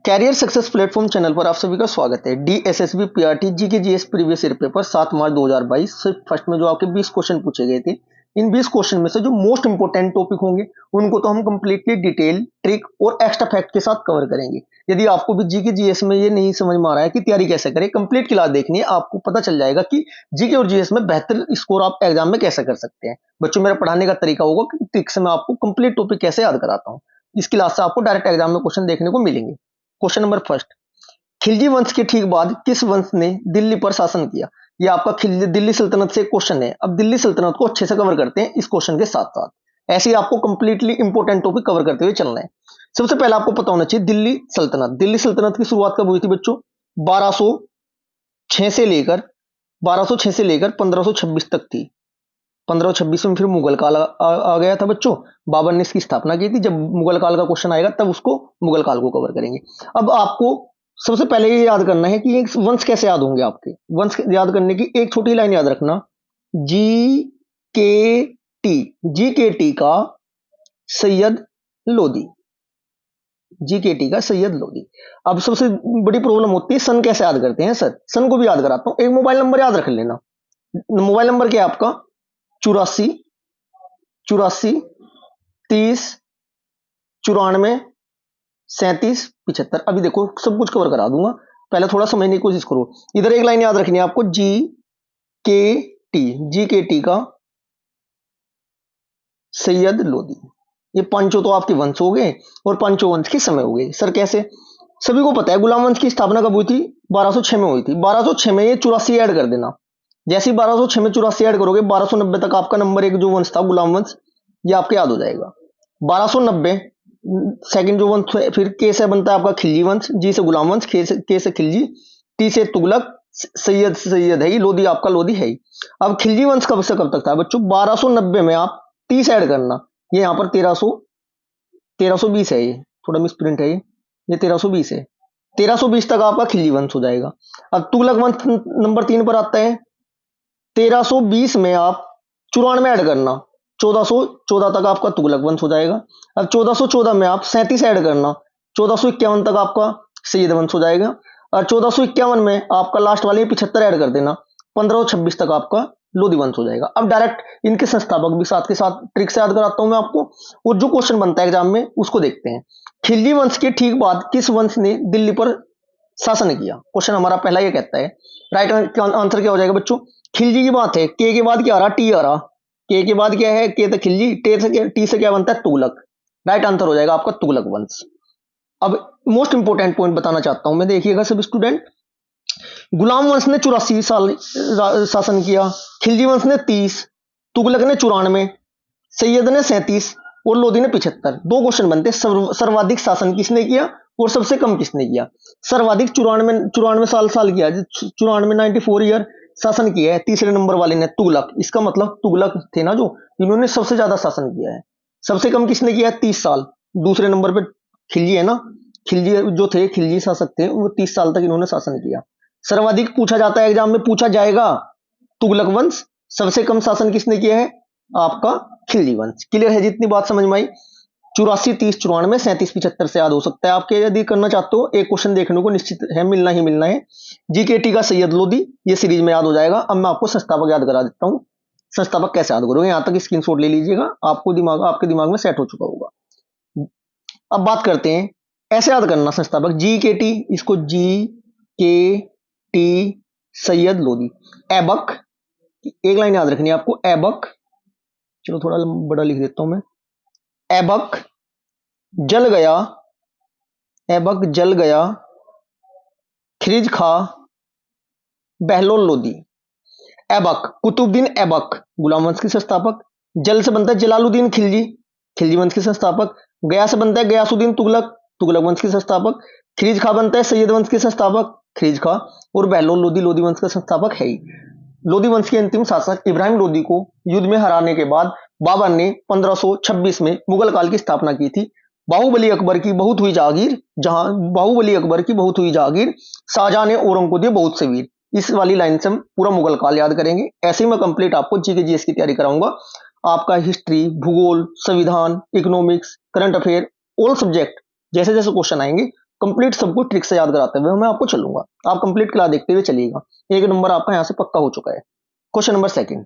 Career success platform channel पर आप सभी का स्वागत है। DSSB PRT GK GS previous year paper 7 मार्च 2022 से फर्स्ट में जो आपके 20 क्वेश्चन पूछे गए थे, इन 20 क्वेश्चन में से जो मोस्ट इंपोर्टेंट टॉपिक होंगे उनको तो हम कंप्लीटली डिटेल, ट्रिक और एक्स्ट्रा फैक्ट के साथ कवर करेंगे। यदि आपको भी जीके जीएस में ये नहीं समझ में आ रहा है कि तैयारी कैसे करें, कंप्लीट क्लास देखनी है, आपको पता चल जाएगा कि जीके और जीएस में बेहतर स्कोर आप एग्जाम में कैसे कर सकते हैं। बच्चों, मेरा पढ़ाने का तरीका होगा कि ट्रिक से मैं आपको कंप्लीट टॉपिक कैसे याद कराता हूँ। इस क्लास से आपको डायरेक्ट एग्जाम में क्वेश्चन देखने को मिलेंगे। क्वेश्चन नंबर फर्स्ट, खिलजी वंश के ठीक बाद किस वंश ने दिल्ली पर शासन किया? ये आपका दिल्ली सल्तनत से क्वेश्चन है। अब दिल्ली सल्तनत को अच्छे से कवर करते हैं इस क्वेश्चन के साथ साथ। ऐसे ही आपको कंप्लीटली इंपोर्टेंट टॉपिक कवर करते हुए चलना है। सबसे पहले आपको पता होना चाहिए दिल्ली सल्तनत की शुरुआत कब हुई थी बच्चों? 1206 से लेकर 1526 तक थी। 1526 में फिर मुगल काल आ गया था बच्चों। बाबर ने इसकी स्थापना की थी। जब मुगल काल का क्वेश्चन आएगा तब उसको मुगल काल को कवर करेंगे। अब आपको सबसे पहले ये याद करना है कि एक वंश कैसे याद होंगे आपके। वंश याद करने की एक छोटी लाइन याद रखना, जी के टी का सैयद लोदी। अब सबसे बड़ी प्रॉब्लम होती है सन कैसे याद करते हैं। सर, सन को भी याद कराता हूं। एक मोबाइल नंबर याद रख लेना। मोबाइल नंबर क्या है आपका? 84 30 94 37 75। अभी देखो सब कुछ कवर करा दूंगा, पहले थोड़ा समझने की कोशिश करो। इधर एक लाइन याद रखनी है आपको, जी के टी का सैयद लोदी। ये पांचों तो आपके वंश हो गए और पांचों वंश के समय हो गए। सर कैसे? सभी को पता है गुलाम वंश की स्थापना कब हुई थी? 1206 में हुई थी। 1206 में ये 84 ऐड कर देना। जैसे ही 1206 में 84 ऐड करोगे 1290 तक आपका नंबर एक जो वंश था गुलाम वंश, ये आपके याद हो जाएगा। 1290 सेकंड जो वंश है, फिर के से बनता है आपका खिलजी वंश, जी से गुलाम वंश, के से खिलजी, टी से तुगलक, सैयद है ही, लोदी आपका लोदी है ही। अब खिलजी वंश कब से कब तक था बच्चों? 1290 में आप 30 ऐड करना। ये यहां पर 1320 है, ये थोड़ा मिसप्रिंट है, ये 1320 है। 1320 तक आपका खिलजी वंश हो जाएगा। अब तुगलक वंश नंबर 3 पर आता है। 1320 में आप 94 ऐड करना, 1414 तक आपका तुगलक वंश हो जाएगा। अब 1414 में आप 37 ऐड करना, 1451 तक आपका सैयद वंश हो जाएगा। और 1451 में आपका लास्ट वाले 75 ऐड कर देना, 1526 तक आपका लोधी वंश हो जाएगा। अब डायरेक्ट इनके संस्थापक भी साथ के साथ ट्रिक से याद कराता हूं मैं आपको, और जो क्वेश्चन बनता है एग्जाम में उसको देखते हैं। खिलजी वंश के ठीक बाद किस वंश ने दिल्ली पर शासन किया? क्वेश्चन हमारा पहला ये कहता है। राइट आंसर क्या हो जाएगा बच्चों? खिलजी की बात है, के बाद क्या आ रहा? टी आ रहा। के बाद क्या है? के तो खिलजी, टी से क्या बनता है? तुगलक। राइट आंसर हो जाएगा आपका तुगलक वंश। अब मोस्ट इंपोर्टेंट पॉइंट बताना चाहता हूं मैं, देखिएगा सब स्टूडेंट। गुलाम वंश ने 84 साल शासन किया, खिलजी वंश ने 30, तुगलक ने 94, सैयद ने 37 और लोधी ने 75। दो क्वेश्चन बनते, सर्वाधिक शासन किसने किया और सबसे कम किसने किया? सर्वाधिक 94 साल किया, 94 94 ईयर शासन किया है। तीसरे नंबर वाले ने तुगलक, इसका मतलब तुगलक थे ना जो, इन्होंने सबसे ज्यादा शासन किया है। सबसे कम किसने किया है? 30 साल। दूसरे नंबर पे खिलजी है ना, खिलजी जो थे, खिलजी शासक थे, वो 30 साल तक इन्होंने शासन किया। सर्वाधिक पूछा जाता है एग्जाम में, पूछा जाएगा तुगलक वंश। सबसे कम शासन किसने किया है? आपका खिलजी वंश। क्लियर है? जितनी बात समझ में आई। 84 30 94 37 75 से याद हो सकता है आपके। यदि करना चाहते हो, एक क्वेश्चन देखने को निश्चित है, मिलना ही मिलना है। जीकेटी का सैयद लोदी, ये सीरीज में याद हो जाएगा। अब मैं आपको संस्थापक याद करा देता हूं। संस्थापक कैसे याद करोगे, यहां तक स्क्रीनशॉट ले लीजिएगा, आपके दिमाग में सेट हो चुका होगा। अब बात करते हैं, ऐसे याद करना संस्थापक जी के टी, इसको जी के टी सैयद लोदी। एबक, एक लाइन याद रखनी है आपको, एबक, चलो थोड़ा बड़ा लिख देता हूं मैं। एबक जल गया खिरिज खा बहलोल लोदी। ऐबक, कुतुबुद्दीन ऐबक गुलाम वंश के संस्थापक। जल से बनता है जलालुद्दीन खिलजी, खिलजी वंश के संस्थापक। गया से बनता है गयासुद्दीन तुगलक, तुगलक वंश के संस्थापक। खिरिज खा बनता है सैयद वंश के संस्थापक, खिरिज खा। और बहलोल लोदी, लोधी वंश का संस्थापक है ही। लोधी वंश के अंतिम शासक इब्राहिम लोदी को युद्ध में हराने के बाद बाबर ने 1526 में मुगल काल की स्थापना की थी। बाहुबली अकबर की बहुत हुई जागीर, शाहजहां ने औरंग को दिए बहुत से वीर। इस वाली लाइन से हम पूरा मुगल काल याद करेंगे। ऐसे ही मैं कंप्लीट आपको जीके जीएस की तैयारी कराऊंगा। आपका हिस्ट्री, भूगोल, संविधान, economics, current affair, all subject जैसे जैसे क्वेश्चन आएंगे कंप्लीट सबको ट्रिक से याद कराते हुए मैं आपको चलूंगा, आप कंप्लीट क्लास देखते हुए चलिएगा। एक नंबर आपका यहां से पक्का हो चुका है। Question number second,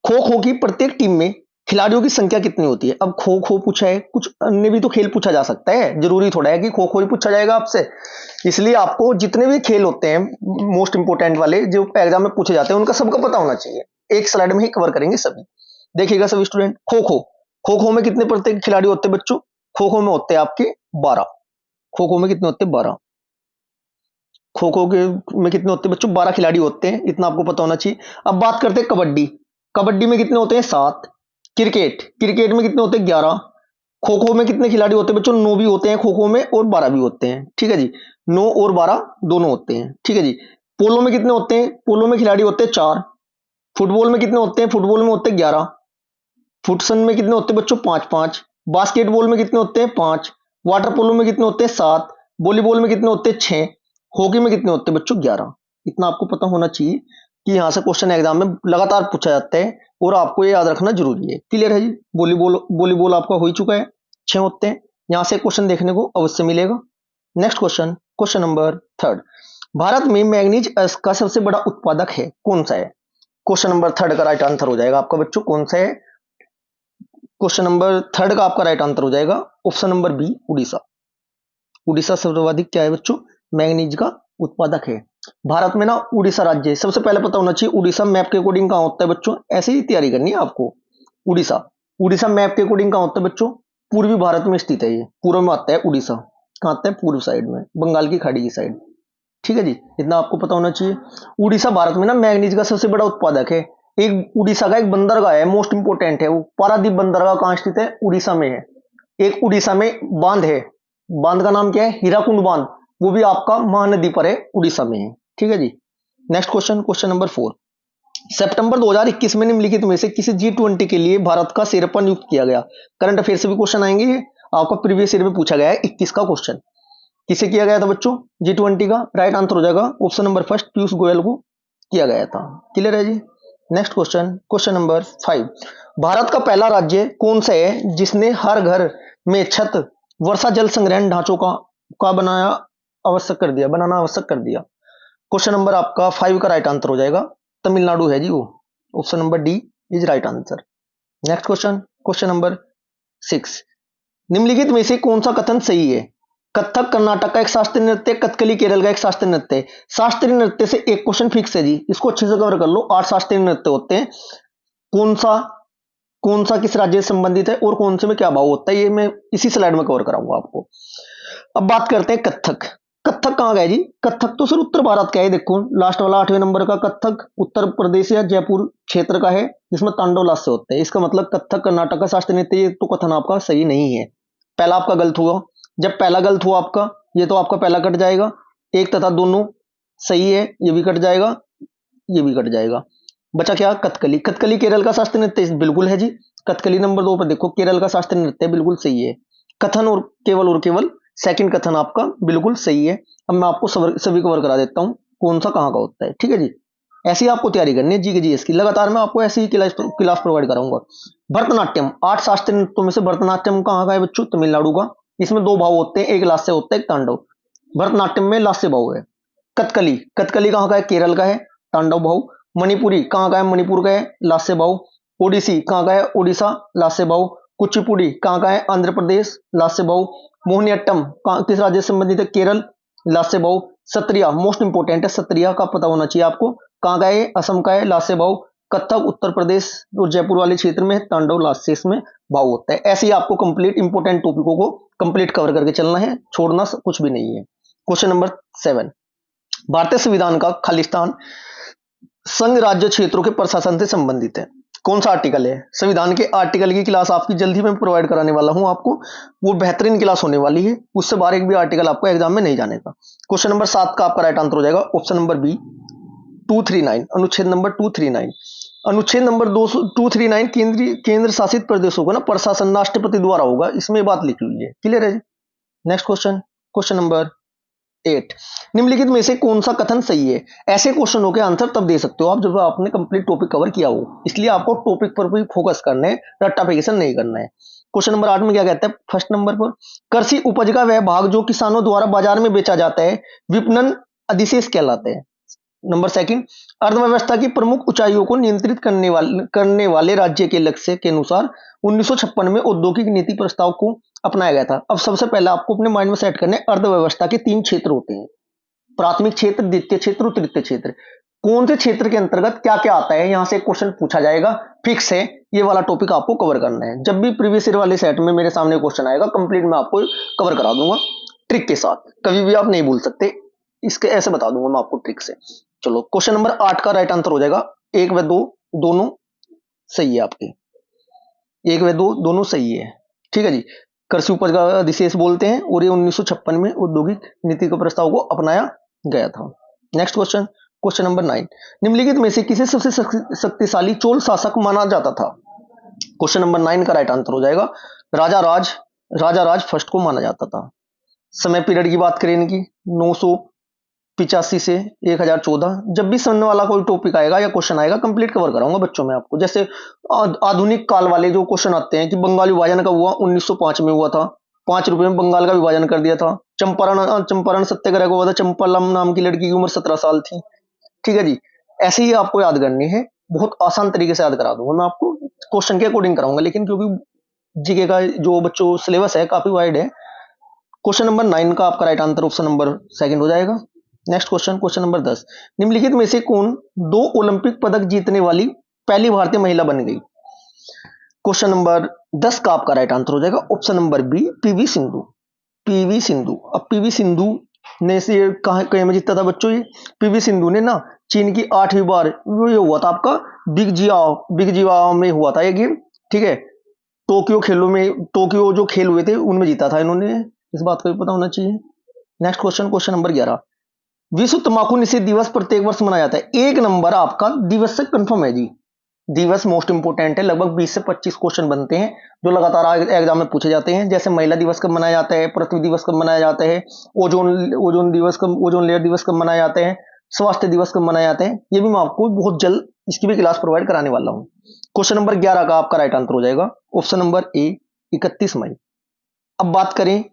kho kho की प्रत्येक टीम में खिलाड़ियों की संख्या कितनी होती है? अब खो खो पूछा है, कुछ अन्य भी तो खेल पूछा जा सकता है, जरूरी थोड़ा है कि खो खो ही पूछा जाएगा आपसे। इसलिए आपको जितने भी खेल होते हैं मोस्ट इंपोर्टेंट वाले जो एग्जाम में पूछे जाते हैं उनका सबका पता होना चाहिए। एक स्लाइड में ही कवर करेंगे सभी। देखिएगा सभी स्टूडेंट, खो खो, खो खो में कितने प्रत्येक खिलाड़ी होते हैं बच्चों? खो खो में होते हैं आपके 12। खो खो में कितने होते हैं? 12। खो खो के में कितने होते हैं बच्चों? 12 खिलाड़ी होते हैं, इतना आपको पता होना चाहिए। अब बात करते हैं कबड्डी, कबड्डी में कितने होते हैं? 7। क्रिकेट, क्रिकेट में कितने होते हैं? 11। खो खो में कितने खिलाड़ी होते हैं बच्चों? 9 भी होते हैं खो खो में और 12 भी होते हैं, ठीक है जी। 9 और 12 दोनों होते हैं, ठीक है जी। पोलो में कितने होते हैं? पोलो में खिलाड़ी होते हैं 4। फुटबॉल में कितने होते हैं? फुटबॉल में होते हैं 11। फुटसन में कितने होते हैं बच्चों? 5-5। बास्केटबॉल में कितने होते हैं? 5। वाटर पोलो में कितने होते हैं? 7। वॉलीबॉल में कितने होते हैं? 6। हॉकी में कितने होते हैं बच्चों? 11। इतना आपको पता होना चाहिए कि यहां से क्वेश्चन एग्जाम में लगातार पूछा जाता है और आपको ये याद रखना जरूरी है। क्लियर है जी? वॉलीबॉल, वॉलीबॉल आपका हो ही चुका है, 6 होते हैं। यहां से क्वेश्चन देखने को अवश्य मिलेगा। Next question, question number third, Bharat में मैग्नीज का सबसे बड़ा उत्पादक है कौन सा है? क्वेश्चन नंबर थर्ड का राइट आंसर हो जाएगा आपका बच्चों कौन सा है? क्वेश्चन नंबर थर्ड का आपका राइट आंसर हो जाएगा option number B, Orissa. Orissa सर्वाधिक क्या है बच्चों? मैग्नीज का उत्पादक है। भारत में ना उड़ीसा राज्य सबसे पहले पता होना चाहिए। उड़ीसा मैप के अकॉर्डिंग कहां होता है बच्चों? ऐसे ही तैयारी करनी है आपको। उड़ीसा, उड़ीसा मैप के अकॉर्डिंग कहां होता है बच्चों? पूर्वी भारत में स्थित है, ये पूर्व में आता है उड़ीसा। कहां आता है? पूर्व साइड में, बंगाल की खाड़ी की साइड, ठीक है जी। इतना आपको पता होना चाहिए। उड़ीसा भारत में ना मैग्नीज का सबसे बड़ा उत्पादक है। एक उड़ीसा का एक बंदरगाह है, मोस्ट इंपोर्टेंट है वो, पारादीप बंदरगाह कहां स्थित है? उड़ीसा में है। एक उड़ीसा में बांध है, बांध का नाम क्या है? हीराकुंड बांध, वो भी आपका महानदी पर है, उड़ीसा में है, ठीक है जी। नेक्स्ट क्वेश्चन, क्वेश्चन नंबर 4, सितंबर 2021 में निम्नलिखित में से किसी G20 के लिए भारत का शेरपा नियुक्त किया गया? करंट अफेयर से भी क्वेश्चन आएंगे, आपका प्रीवियस ईयर में पूछा गया है 21 का क्वेश्चन। किसे किया गया था बच्चों? G20 का राइट आंसर हो जाएगा option number first, Piyush Goyal को किया गया था। क्लियर है जी? Next question, question number 5, Bharat का पहला राज्य कौन सा है जिसने हर घर में छत वर्षा जल संग्रहण ढांचों का बनाना आवश्यक कर दिया? क्वेश्चन नंबर आपका 5 का राइट आंसर हो जाएगा तमिलनाडु है जी वो, option number D is right answer. Next question, question number 6, निम्नलिखित में से कौन सा कथन सही है? कथक कर्नाटक का एक शास्त्रीय नृत्य, कथकली केरल का एक शास्त्रीय नृत्य है। शास्त्रीय नृत्य से एक क्वेश्चन फिक्स है जी, इसको अच्छे से कवर कर लो। 8 शास्त्रीय नृत्य होते हैं, कौन सा किस राज्य से संबंधित है और कौन से में क्या भाव होता है, ये मैं इसी स्लाइड में कवर कराऊंगा आपको। अब बात करते हैं कथक। कथक कहां गया जी? कथक तो सर उत्तर भारत का है, देखो लास्ट वाला 8वें नंबर का कथक उत्तर प्रदेश या जयपुर क्षेत्र का है, जिसमें तांडव लास्य होते हैं। इसका मतलब कथक कर्नाटक का शास्त्रीय नृत्य, ये तो कथन आपका सही नहीं है। पहला आपका गलत हुआ। जब पहला गलत हुआ आपका, ये तो आपका पहला कट जाएगा। एक तथा दोनों सही है, ये भी कट जाएगा, ये भी कट जाएगा। बचा क्या? कथकली। कथकली केरल का शास्त्रीय नृत्य बिल्कुल है जी। कथकली नंबर 2 पर देखो, केरल का शास्त्रीय नृत्य बिल्कुल सही है। कथन और केवल सेकंड कथन आपका बिल्कुल सही है। अब मैं आपको सभी कवर करा देता हूं कौन सा कहां का होता है, ठीक है जी। ऐसी आपको तैयारी करनी है जी के जीएस की, लगातार मैं आपको ऐसी ही क्लास प्रोवाइड कराऊंगा। भरतनाट्यम, 8 शास्त्रीय नृत्यों में से भरतनाट्यम कहां का है बच्चों? तमिलनाडु का। इसमें 2 भाव होते हैं, एक लास्य होता है, एक तांडव। भरतनाट्यम में लास्य भाव है। कथकली, कथकली कहां का है? केरल का है, तांडव भाव। मणिपुरी कहां का है? मणिपुर का है, लास्य भाव। ओडिसी कहां का है? ओडिशा, लास्य भाव। कुचिपुड़ी कहां का है? आंध्र प्रदेश, लास्य भाव। मोहिनीअट्टम किस राज्य से संबंधित है? केरल, लास्य भाव। सत्रिया मोस्ट इंपोर्टेंट है, सत्रिया का पता होना चाहिए आपको, कहां का है? असम का है, लास्य भाव। कथक उत्तर प्रदेश और जयपुर वाले क्षेत्र में, तांडव लास्य में भाव होता है। ऐसे ही आपको कंप्लीट इंपोर्टेंट टॉपिकों को कंप्लीट कवर करके चलना है, छोड़ना कुछ भी नहीं है। क्वेश्चन नंबर 7, भारतीय संविधान का खालिस्तान संघ राज्य क्षेत्रों के प्रशासन से संबंधित है। कौन सा आर्टिकल है? संविधान के आर्टिकल की क्लास आपकी जल्दी में प्रोवाइड कराने वाला हूं आपको, वो बेहतरीन क्लास होने वाली है, उससे बाहर एक भी आर्टिकल आपको एग्जाम में नहीं जाने का। क्वेश्चन नंबर 7 का आपका राइट आंसर हो जाएगा ऑप्शन नंबर बी, 239, अनुच्छेद नंबर 239। अनुच्छेद नंबर 239 केंद्र शासित प्रदेशों का ना प्रशासन राष्ट्रपति द्वारा होगा, इसमें बात लिखी हुई है। क्लियर है जी? नेक्स्ट क्वेश्चन, क्वेश्चन नंबर 8, निम्नलिखित में से कौन सा कथन सही है? ऐसे क्वेश्चनों के आंसर तब दे सकते हो आप जब आपने कंप्लीट टॉपिक कवर किया हो, इसलिए आपको टॉपिक पर भी फोकस करना है, रट्टाफिकेशन नहीं करना है। क्वेश्चन नंबर 8 में क्या कहता है फर्स्ट नंबर पर, कृषि उपज का वह भाग जो किसानों द्वारा बाजार में बेचा जाता है विपणन अधिशेष कहलाते हैं। नंबर सेकंड, अर्थव्यवस्था की प्रमुख ऊंचाइयों को नियंत्रित करने वाले राज्य के लक्ष्य के अनुसार 1956 में औद्योगिक नीति प्रस्ताव को अपनाया गया था। अब सबसे पहले आपको अपने माइंड में सेट करने, अर्थव्यवस्था के 3 क्षेत्र होते हैं, प्राथमिक क्षेत्र, द्वितीय क्षेत्र और तृतीय क्षेत्र। कौन से क्षेत्र के अंतर्गत क्या क्या आता है, यहां से क्वेश्चन पूछा जाएगा, फिक्स है, ये वाला टॉपिक आपको कवर करना है। जब भी प्रीवियस ईयर वाले सेट में मेरे सामने क्वेश्चन आएगा, कंप्लीट मैं आपको कवर करा दूंगा ट्रिक के साथ, कभी भी आप नहीं भूल सकते, इसके ऐसे बता दूंगा मैं आपको ट्रिक से। चलो क्वेश्चन नंबर 8 का राइट आंसर हो जाएगा 1 व 2 दोनों सही है आपके, 1 व 2 दोनों सही है। ठीक है जी, कृषि उपज का अधिशेष बोलते हैं और ये 1956 में औद्योगिक नीति के प्रस्ताव को अपनाया गया था। नेक्स्ट क्वेश्चन, क्वेश्चन नंबर 9, निम्नलिखित में से किसे सबसे शक्तिशाली चोल शासक माना जाता था? क्वेश्चन नंबर 9 का राइट आंसर हो जाएगा राजा राज फर्स्ट को माना जाता था। समय पीरियड की बात करें इनकी 985 से 1014, जब भी सामने वाला कोई टॉपिक आएगा या क्वेश्चन आएगा कंप्लीट कवर कराऊंगा बच्चों में आपको। जैसे आधुनिक काल वाले जो क्वेश्चन आते हैं कि बंगाल विभाजन कब हुआ, 1905 में हुआ था, 5 रुपए में बंगाल का विभाजन कर दिया था। चंपारण सत्याग्रह को हुआ था, चंपालम नाम की लड़की की उम्र 17 साल थी। ठीक है जी, ऐसे ही आपको याद करनी है, बहुत आसान तरीके से याद करा दूंगा मैं आपको, क्वेश्चन के अकॉर्डिंग कराऊंगा, लेकिन क्योंकि जीके का जो बच्चों सिलेबस है काफी वाइड है। क्वेश्चन नंबर 9 का आपका right answer option number second हो जाएगा। नेक्स्ट क्वेश्चन, क्वेश्चन नंबर 10, निम्नलिखित में से कौन 2 ओलंपिक पदक जीतने वाली पहली भारतीय महिला बन गई? क्वेश्चन नंबर 10 का आपका राइट आंसर हो जाएगा option number B, PV Sindhu. PV Sindhu, अब पीवी सिंधु ने से कहीं में जीता था बच्चों, ये पीवी सिंधु ने ना चीन की 8वीं बार ये हुआ था आपका बिग जियाओ में हुआ था ये गेम। ठीक है, टोक्यो जो खेल हुए थे उनमें जीता था इन्होंने, इस बात का भी पता होना चाहिए। नेक्स्ट क्वेश्चन, क्वेश्चन नंबर 11, विश्व तंबाकू निषेध दिवस प्रत्येक वर्ष मनाया जाता है। 1 नंबर आपका दिवस से कंफर्म है जी, दिवस मोस्ट इंपोर्टेंट है, लगभग 20 से 25 क्वेश्चन बनते हैं जो लगातार एग्जाम में पूछे जाते हैं। जैसे महिला दिवस कब मनाया जाता है, पृथ्वी दिवस कब मनाया जाता है, ओजोन लेयर दिवस कब मनाया जाता है, स्वास्थ्य दिवस कब मनाया जाता है, ये भी मैं आपको बहुत जल्द इसकी भी क्लास प्रोवाइड कराने वाला हूं। क्वेश्चन नंबर 11 का आपका राइट आंसर हो जाएगा ऑप्शन नंबर ए, 31 मई। अब बात करें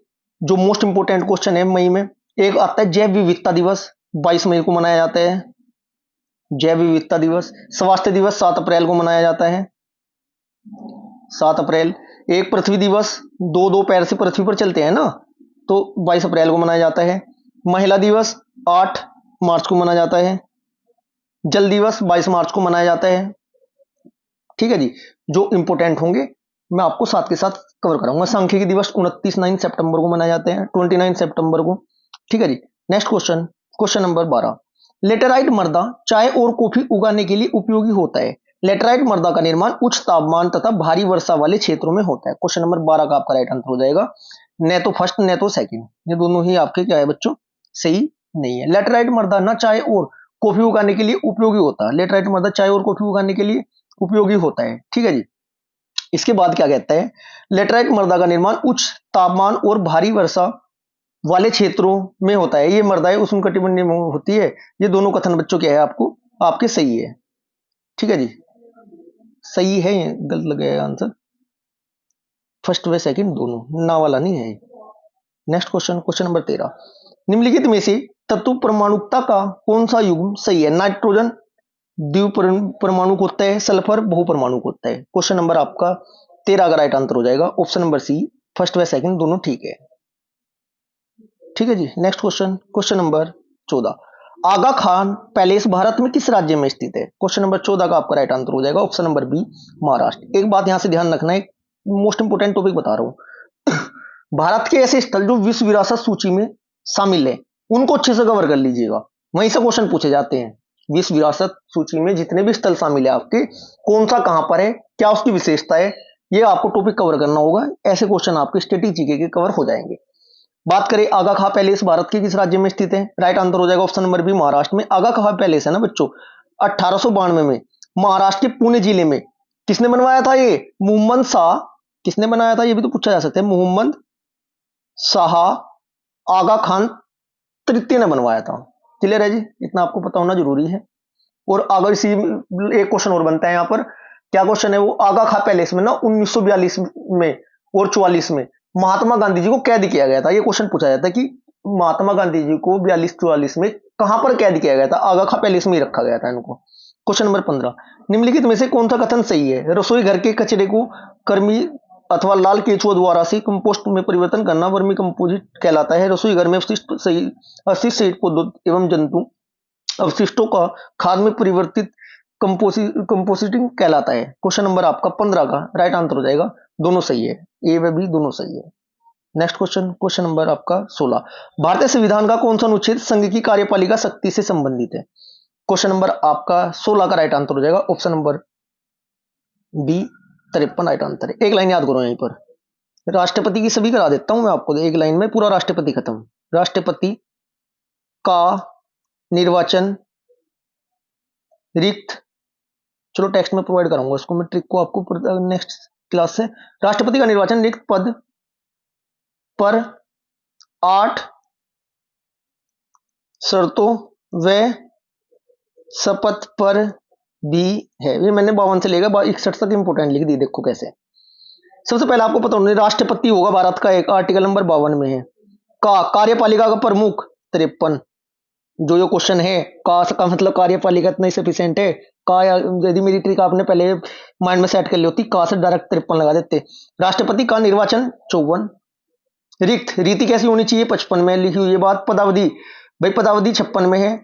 जो मोस्ट इंपोर्टेंट क्वेश्चन है मई में, एक आता है जैव विविधता दिवस, 22 मई को मनाया जाता है जैव विविधता दिवस। स्वास्थ्य दिवस 7 अप्रैल को मनाया जाता है, 7 अप्रैल। एक पृथ्वी दिवस, 2 पैर से पृथ्वी पर चलते हैं ना, तो 22 अप्रैल को मनाया जाता है। महिला दिवस 8 मार्च को मनाया जाता है। जल दिवस 22 मार्च को मनाया जाता है। ठीक है जी, जो इंपोर्टेंट होंगे मैं आपको साथ के साथ कवर कराऊंगा। सांख्यिकी दिवस 29 सितंबर को मनाए जाते हैं, 29 सितंबर को। ठीक है जी, next question, question number 12, laterite मृदा चाय और कॉफी उगाने के लिए उपयोगी होता है। लेटेराइट मृदा का निर्माण उच्च तापमान तथा भारी वर्षा वाले क्षेत्रों में होता है। क्वेश्चन नंबर 12 का आपका राइट आंसर हो जाएगा, न तो फर्स्ट न तो सेकंड, ये दोनों ही आपके क्या है बच्चों, सही नहीं है। लेटेराइट मृदा ना चाय और कॉफी उगाने के लिए उपयोगी होता है, लेटेराइट मृदा चाय और कॉफी उगाने के लिए उपयोगी होता है। ठीक है जी, इसके बाद क्या कहता है, लेटेराइट मृदा का निर्माण उच्च तापमान और भारी वर्षा वाले क्षेत्रों में होता है। ये मृदाएं उष्णकटिबंधीय में होती है। ये दोनों कथन बच्चों क्या है आपको आपके सही है। ठीक है जी, सही है, ये गलत लग गया आंसर, फर्स्ट व सेकंड दोनों, ना वाला नहीं है। नेक्स्ट क्वेश्चन, क्वेश्चन नंबर 13, निम्नलिखित में से तत्व परमाणुकता का कौन सा युग्म सही है? नाइट्रोजन द्विपरमाणुक होता है, सल्फर बहुपरमाणुक होता है। क्वेश्चन नंबर आपका 13 का राइट आंसर हो जाएगा ऑप्शन नंबर सी, फर्स्ट व सेकंड दोनों ठीक है। ठीक है जी, नेक्स्ट क्वेश्चन, क्वेश्चन नंबर 14, आगा खान पैलेस भारत में किस राज्य में स्थित है? क्वेश्चन नंबर 14 का आपका राइट आंसर हो जाएगा ऑप्शन नंबर बी, महाराष्ट्र। एक बात यहां से ध्यान रखना है, मोस्ट इंपोर्टेंट टॉपिक बता रहा हूं भारत के ऐसे स्थल जो विश्व विरासत सूची में शामिल है उनको अच्छे से कवर कर लीजिएगा, वहीं से क्वेश्चन पूछे जाते हैं। विश्व विरासत सूची में जितने भी स्थल शामिल है आपके, कौन सा कहां पर है, क्या उसकी विशेषता है, ये आपको टॉपिक कवर करना होगा। ऐसे क्वेश्चन आपके स्टैटिक जीके के कवर हो जाएंगे। बात करें आगा खां पैलेस भारत के किस राज्य में स्थित है? राइट आंसर हो जाएगा ऑप्शन नंबर बी, महाराष्ट्र में। आगा खां पैलेस है ना बच्चों, 1892 में महाराष्ट्र के पुणे जिले में किसने बनवाया था? ये मोहम्मद शाह। किसने बनाया था ये भी तो पूछा जा सकता है, मोहम्मद शाह आगा खान तृतीय ने बनवाया था। क्लियर है जी, इतना आपको पता होना जरूरी है। और अगर इसी एक क्वेश्चन और बनता है यहाँ पर, क्या क्वेश्चन है वो, आगा खां पैलेस में ना 1942 में और 44 में महात्मा गांधी जी को कैद किया गया था। ये क्वेश्चन पूछा जाता है कि महात्मा गांधी जी को 42-44 में कहां पर कैद किया गया था? आगा खा पैलेस में ही रखा गया था इनको। क्वेश्चन नंबर 15, निम्नलिखित में से कौन सा कथन सही है? रसोई घर के कचरे को कर्मी अथवा लाल केचुआ द्वारा से कंपोस्ट में परिवर्तन करना वर्मी कंपोजिट कहलाता है। रसोई घर में अवशिष्ट शहीद पौधों एवं जंतु अवशिष्टों का खाद में परिवर्तित कंपोजिटिंग कहलाता है। क्वेश्चन नंबर आपका 15 का राइट आंसर हो जाएगा, दोनों सही है, ए व बी दोनों सही है। नेक्स्ट क्वेश्चन, क्वेश्चन नंबर आपका 16, भारतीय संविधान का कौन सा अनुच्छेद संघ की कार्यपालिका शक्ति से संबंधित है? क्वेश्चन नंबर आपका 16 का राइट आंसर हो जाएगा option number B 53 right answer है। एक लाइन याद करो यहीं पर, राष्ट्रपति की सभी करा देता हूं मैं आपको, एक लाइन में पूरा राष्ट्रपति खत्म। राष्ट्रपति का निर्वाचन रिक्त, चलो टेक्स्ट में प्रोवाइड कराऊंगा उसको मैं, ट्रिक को आपको नेक्स्ट क्लास से। राष्ट्रपति का निर्वाचन रिक्त पद पर 8 शर्तों व शपथ पर भी है। ये मैंने 52 से लेकर 61 तक इंपोर्टेंट लिख दी, देखो कैसे। सबसे पहले आपको पता होना राष्ट्रपति होगा भारत का, एक आर्टिकल नंबर 52 में है। का कार्यपालिका का प्रमुख 53, जो क्वेश्चन है का मतलब कार्यपालिका इतना सफिशिएंट है। का यदि मेरी ट्रिक आपने पहले माइंड में सेट कर ली होती, का से डायरेक्ट 53 लगा देते। राष्ट्रपति का निर्वाचन 54, रिक्त रीति कैसी होनी चाहिए 55 में लिखी हुई है बात। पदावधि भाई पदावधि 56 में है।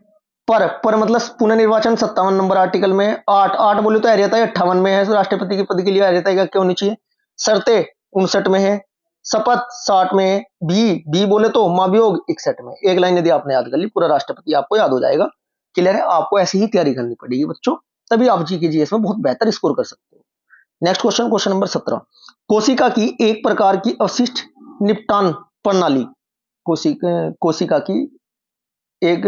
पर मतलब पुनर्निर्वाचन 57 नंबर आर्टिकल में। 8 बोले तो अहर्यता 58 में है, राष्ट्रपति के पद के लिए अहर्यता क्या होनी चाहिए? शर्तें 59 में है। शपथ 60 में है। भी बोले तो महाभियोग 61 में। एक लाइन यदि आपने याद कर ली पूरा राष्ट्रपति आपको याद हो जाएगा। क्लियर है? आपको ऐसी ही तैयारी करनी पड़ेगी बच्चों, तभी आप जी के जीएस में बहुत बेहतर स्कोर कर सकते हो। नेक्स्ट क्वेश्चन, क्वेश्चन नंबर 17, कोशिका की एक प्रकार की अवशिष्ट निपटान प्रणाली, कोशिका की एक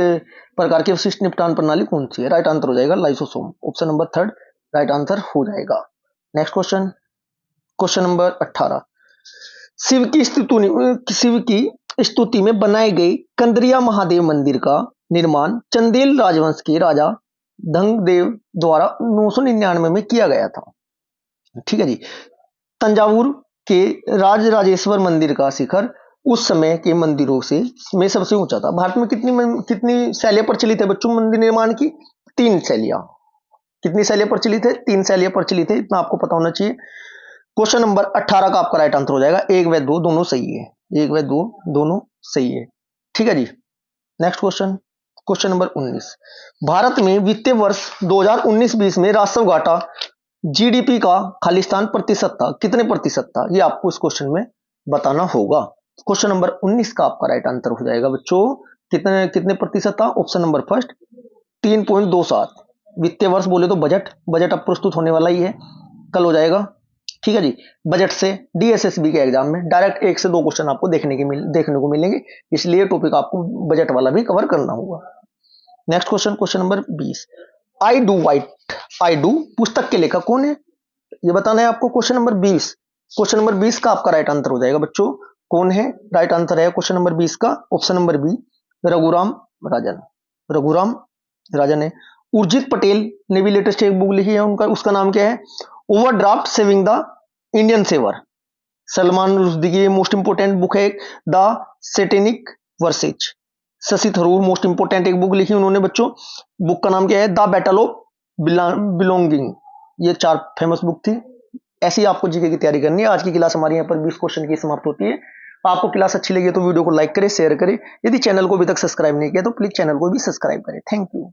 प्रकार की अवशिष्ट निपटान प्रणाली कौन सी है? राइट आंसर हो जाएगा lysosome, option number 3 right answer हो जाएगा। Next question, question number 18, Shiva की स्तुति में बनाए गए कंदरिया महादेव मंदिर का निर्माण चंदेल राजवंश के राजा धंगदेव द्वारा 999 में किया गया था। ठीक है जी। तंजावुर के राजराजेश्वर मंदिर का शिखर उस समय के मंदिरों में सबसे ऊंचा था। भारत में कितनी शैलियां प्रचलित है बच्चों मंदिर निर्माण की? 3 शैलियां। कितनी शैलियां प्रचलित है? 3 शैलियां प्रचलित है, इतना आपको पता होना चाहिए। क्वेश्चन नंबर 18 का आपका राइट आंसर हो जाएगा 1 व 2 दोनों सही है। 1 व 2 दोनों सही है। ठीक है जी। Next question, question number 19, Bharat में वित्तीय वर्ष 2019-20 में राजस्व घाटा जीडीपी का खालिस्तान प्रतिशत था, कितने प्रतिशत था? ये आपको इस क्वेश्चन में बताना होगा। क्वेश्चन नंबर 19 का आपका राइट आंसर हो जाएगा बच्चों, कितने प्रतिशत था? Option number first 3.27। वित्तीय वर्ष बोले तो बजट अब प्रस्तुत होने वाला ही है, कल हो जाएगा। ठीक है जी। बजट से डीएसएसबी के एग्जाम में डायरेक्ट 1 से 2 क्वेश्चन आपको देखने को मिलेंगे, इसलिए टॉपिक आपको बजट वाला भी कवर करना होगा। Next question, question number 20, I do पुस्तक के लेखक कौन है? ये बताना है आपको। क्वेश्चन नंबर 20, क्वेश्चन नंबर 20 का आपका राइट आंसर हो जाएगा बच्चों, कौन है? राइट आंसर है क्वेश्चन नंबर 20 का option number B Raghuram Rajan है। उर्जित पटेल ने भी लेटेस्ट एक बुक लिखी है, उसका नाम क्या है? Overdraft saving the Indian saver. Salman Rushdie की मोस्ट इंपोर्टेंट बुक है the Satanic Verses. Shashi Tharoor most important एक बुक लिखी उन्होंने बच्चों, बुक का नाम क्या है? The battle of belonging. ये 4 फेमस बुक थी। ऐसी आपको जीके की तैयारी करनी है। आज की क्लास हमारी यहाँ पर 20 क्वेश्चन की समाप्त होती है। आपको क्लास अच्छी लगी तो वीडियो को लाइक करें, शेयर करें। यदि चैनल को अभी तक सब्सक्राइब नहीं किया तो प्लीज चैनल को भी सब्सक्राइब करें। Thank you.